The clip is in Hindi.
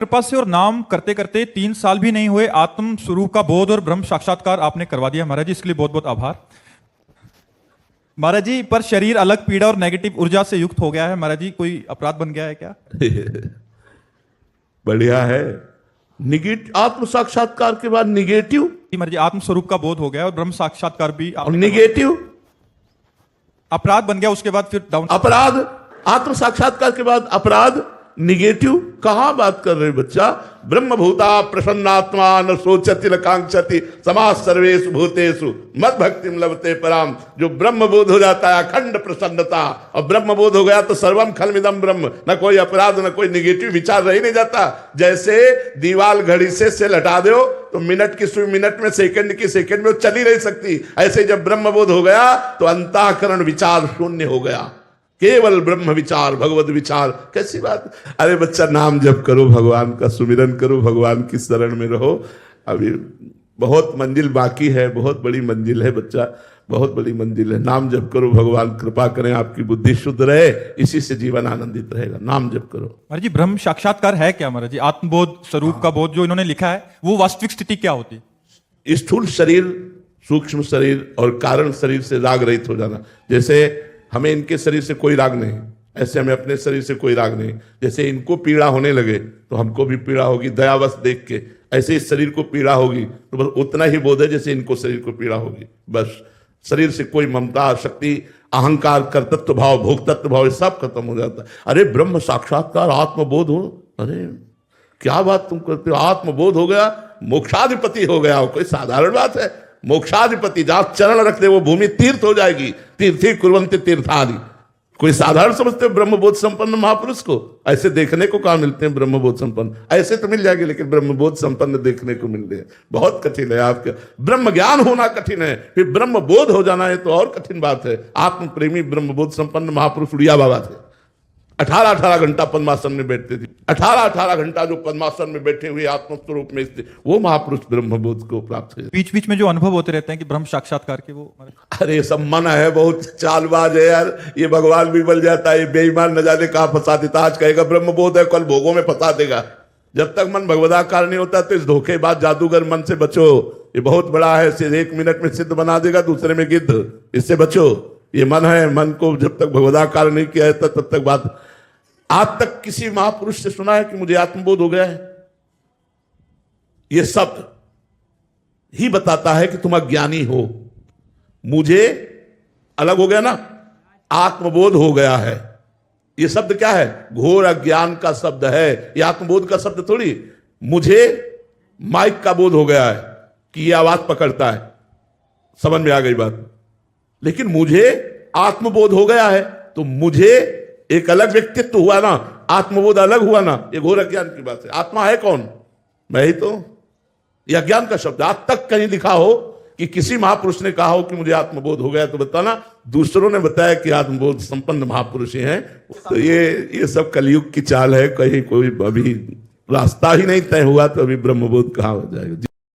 कृपा से और नाम करते करते 3 साल भी नहीं हुए, आत्म स्वरूप का बोध और ब्रह्म साक्षात्कार आपने करवा दिया महाराज जी, इसके लिए बहुत बहुत आभार महाराज जी। पर शरीर अलग पीड़ा और नेगेटिव ऊर्जा से युक्त हो गया है महाराज जी, कोई अपराध बन गया है क्या? बढ़िया है। आत्म साक्षात्कार के बाद निगेटिव महाराज जी, आत्म स्वरूप का बोध हो गया और ब्रह्म साक्षात्कार भी और निगेटिव अपराध बन गया, उसके बाद फिर डाउन अपराध। आत्म साक्षात्कार के बाद अपराध निगेटिव कहां बात कर रहे बच्चा? ब्रह्म भूता प्रसन्नात्मा न सोचति न कांक्षति समाज सर्वेषु भूतेषु मद भक्तिम लभते पराम। जो ब्रह्म बोध हो जाता है अखंड प्रसन्नता, और ब्रह्म बोध हो गया तो सर्वम खलमिदम ब्रह्म, न कोई अपराध न कोई निगेटिव विचार रह नहीं जाता। जैसे दीवाल घड़ी से सेल हटा दो तो मिनट की सुई मिनट में, सेकंड की सेकंड में चली नहीं सकती। ऐसे जब ब्रह्म बोध हो गया तो अंतःकरण विचार शून्य हो गया, केवल ब्रह्म विचार भगवत विचार। कैसी बात! अरे बच्चा, नाम जप करो, भगवान का सुमिरन करो, भगवान की शरण में रहो। अभी बहुत मंजिल बाकी है, बहुत बड़ी मंजिल है बच्चा, बहुत बड़ी मंजिल है। नाम जप करो, भगवान कृपा करें आपकी बुद्धि शुद्ध रहे, इसी से जीवन आनंदित रहेगा। नाम जप करो। महाराज जी, ब्रह्म साक्षात्कार है क्या महाराज जी? आत्मबोध, स्वरूप का बोध जो इन्होंने लिखा है, वो वास्तविक स्थिति क्या होती है? स्थूल शरीर, सूक्ष्म शरीर और कारण शरीर से राग रहित हो जाना। जैसे हमें इनके शरीर से कोई राग नहीं, ऐसे हमें अपने शरीर से कोई राग नहीं। जैसे इनको पीड़ा होने लगे तो हमको भी पीड़ा होगी दयावश देख के, ऐसे इस शरीर को पीड़ा होगी तो बस उतना ही बोध है जैसे इनको शरीर को पीड़ा होगी। बस शरीर से कोई ममता, शक्ति, अहंकार, कर्तृत्व भाव, भोक्तत्व भाव, ये सब खत्म हो जाता है। अरे ब्रह्म साक्षात्कार, आत्मबोध हो, अरे क्या बात तुम करते हो? आत्मबोध हो गया, मोक्षाधिपति हो गया, कोई साधारण बात है? मोक्षाधिपति, जहां चरण रख दे वो भूमि तीर्थ हो जाएगी। तीर्थी कुर्वन्ति तीर्थादि। कोई साधारण समझते हो ब्रह्मबोध संपन्न महापुरुष को? ऐसे देखने को कहां मिलते हैं ब्रह्मबोध संपन्न? ऐसे तो मिल जाएंगे, लेकिन ब्रह्मबोध संपन्न देखने को मिल रहे हैं, बहुत कठिन है। आपका ब्रह्म ज्ञान होना कठिन है, फिर ब्रह्म बोध हो जाना है तो और कठिन बात है। आत्म प्रेमी ब्रह्मबोध संपन्न महापुरुष उड़िया बाबा थे। 18-18 घंटा पद्मासन में बैठते थे। 18-18 घंटा जो पद्मासन में बैठे हुए आत्मस्वरूप में स्थित, वो महापुरुष ब्रह्मबोध को प्राप्त हुए। बीच बीच में जो अनुभव होते रहते हैं कि ब्रह्म साक्षात्कार के, वो अरे सब मन है, बहुत चालबाज है यार। ये भगवान भी बल जाता है, ये बेईमान न जाने कहां फंसा देता। आज कहेगा ब्रह्मबोध है, कल भोगों में फंसा देगा। जब तक मन भगवदाकार नहीं होता तो इस धोखेबाज जादूगर मन से बचो। ये बहुत बड़ा है, सिर्फ 1 मिनट में सिद्ध बना देगा, दूसरे में गिद्ध। इससे बचो। ये मन है, मन को जब तक भगवदाकार नहीं किया है तब तक बात। आज तक किसी महापुरुष से सुना है कि मुझे आत्मबोध हो गया है? यह शब्द ही बताता है कि तुम अज्ञानी हो। मुझे अलग हो गया ना, आत्मबोध हो गया है। यह शब्द क्या है? घोर अज्ञान का शब्द है। यह आत्मबोध का शब्द थोड़ी। मुझे माइक का बोध हो गया है कि यह आवाज पकड़ता है, समझ में आ गई बात। लेकिन मुझे आत्मबोध हो गया है तो मुझे एक अलग व्यक्तित्व हुआ ना, आत्मबोध अलग हुआ ना। ये घोर अज्ञान की बात है। आत्मा है कौन? मैं ही तो। यह अज्ञान का शब्द। आज तक कहीं लिखा हो कि किसी महापुरुष ने कहा हो कि मुझे आत्मबोध हो गया, तो बताना। दूसरों ने बताया कि आत्मबोध संपन्न महापुरुष हैं। तो ये सब कलयुग की चाल है। कहीं कोई अभी रास्ता ही नहीं तय हुआ तो अभी ब्रह्मबोध कहां हो जाएगा।